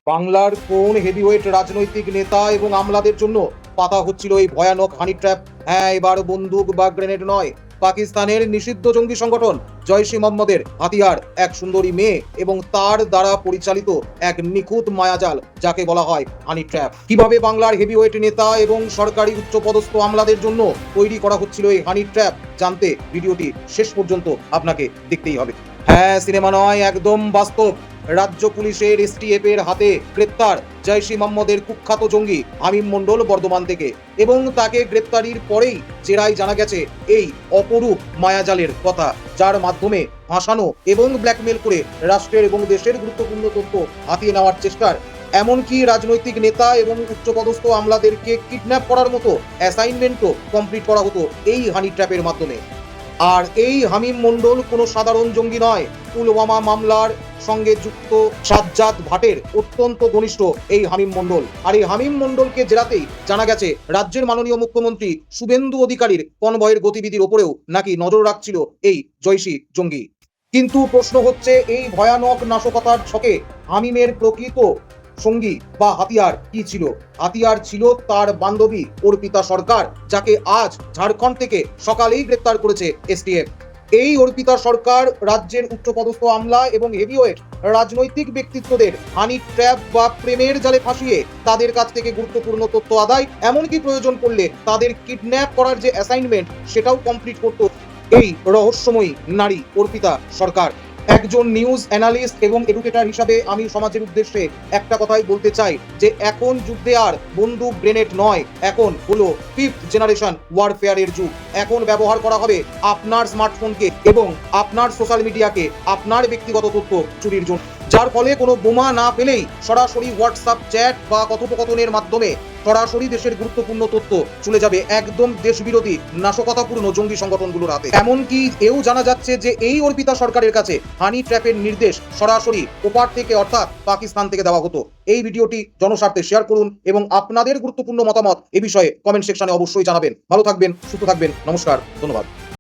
বাংলার কোন হেভিওয়েট রাজনৈতিক নেতা এবং আমলাদের জন্য পাতা হচ্ছিল এই ভয়ানক হানি ট্র্যাপ? হ্যাঁ, এবার বন্দুক বা গ্রেনেড নয়, পাকিস্তানের নিষিদ্ধ জঙ্গি সংগঠন জৈশ-ই মোহাম্মদের হাতিয়ার এক সুন্দরী মেয়ে এবং তার দ্বারা পরিচালিত এক নিখুঁত মায়াজাল, যাকে বলা হয় হানি ট্র্যাপ। কিভাবে বাংলার হেভিওয়েট নেতা এবং সরকারি উচ্চপদস্থ আমলাদের জন্য তৈরি করা হচ্ছিল এই হানি ট্র্যাপ, জানতে ভিডিওটি শেষ পর্যন্ত আপনাকে দেখতেই হবে। হ্যাঁ, সিনেমা নয়, একদম বাস্তব। রাজ্য পুলিশের এসটিএফ এর হাতে গ্রেপ্তার জৈশ-ই মোহাম্মদের কুখ্যাত জঙ্গি হামিম মণ্ডল বর্ধমান থেকে, এবং তাকে গ্রেপ্তারির পরেই জেরায় জানা গেছে এই অপরূপ মায়াজালের কথা, যার মাধ্যমে ভাসানো এবং ব্ল্যাকমেল করে রাষ্ট্রের এবং দেশের গুরুত্বপূর্ণ তথ্য হাতিয়ে নেওয়ার চেষ্টার, এমনকি রাজনৈতিক নেতা এবং উচ্চপদস্থ আমলাদেরকে কিডন্যাপ করার মতো অ্যাসাইনমেন্টও কমপ্লিট করা হতো এই হানি ট্র্যাপের মাধ্যমে। আর এই হামিম মণ্ডল কোনো সাধারণ জঙ্গি নয়, পুলওয়ামা মামলার সঙ্গে যুক্ত সাজ্জাদ ভাটের অত্যন্ত ঘনিষ্ঠ এই হামিম মণ্ডল। আর এই হামিম মণ্ডলকে জেরাতেই জানা গেছে রাজ্যের মাননীয় মুখ্যমন্ত্রী শুভেন্দু অধিকারীর কনভয়ের গতিবিধির ওপরেও নাকি নজর রাখছিল এই জৈশী জঙ্গি। কিন্তু প্রশ্ন হচ্ছে, এই ভয়ানক নাশকতার ছকে হামিমের প্রকৃত সঙ্গী বা হাতিয়ার কি ছিল? হাতিয়ার ছিল তার বান্ধবী অর্পিতা সরকার, যাকে আজ ঝাড়খণ্ড থেকে সকালেই গ্রেপ্তার করেছে এসটিএফ। এই অর্পিতা সরকার রাজ্যের উচ্চপদস্থ আমলা এবং হেভিওয়েট রাজনৈতিক ব্যক্তিত্বদের হানি ট্র্যাপ বা প্রেমের জালে ফাঁসিয়ে তাদের কাছ থেকে গুরুত্বপূর্ণ তথ্য আদায়, এমনকি প্রয়োজন পড়লে তাদের কিডন্যাপ করার যে অ্যাসাইনমেন্ট সেটাও কমপ্লিট করত এই রহস্যময়ী নারী অর্পিতা সরকার। একজন নিউজ অ্যানালিস্ট এবং এডুকেটর হিসাবে আমি সমাজের উদ্দেশ্যে একটা কথাই বলতে চাই, যে এখন যুদ্ধে আর বন্দুক গ্রেনেড নয়, এখন হলো 5th জেনারেশন ওয়ারফেয়ারের যুগ। এখন ব্যবহার করা হবে আপনার স্মার্টফোনকে এবং আপনার সোশ্যাল মিডিয়াকে আপনার ব্যক্তিগত তথ্য চুরির জন্য, যার ফলে কোনো বোমা না পেলেই সরাসরি হোয়াটসঅ্যাপ চ্যাট বা কথোপকথনের মাধ্যমে সরাসরি দেশের গুরুত্বপূর্ণ তথ্য চলে যাবে একদম দেশবিরোধী নাশকতাপূর্ণ জঙ্গি সংগঠনগুলোর হাতে। এমনকি এও জানা যাচ্ছে যে এই অর্পিতা সরকারের কাছে হানি ট্র্যাপের নির্দেশ সরাসরি ওপার থেকে, অর্থাৎ পাকিস্তান থেকে দেওয়া হতো। এই ভিডিওটি জনস্বার্থে শেয়ার করুন এবং আপনাদের গুরুত্বপূর্ণ মতামত এ বিষয়ে কমেন্ট সেকশনে অবশ্যই জানাবেন। ভালো থাকবেন, সুস্থ থাকবেন, নমস্কার, ধন্যবাদ।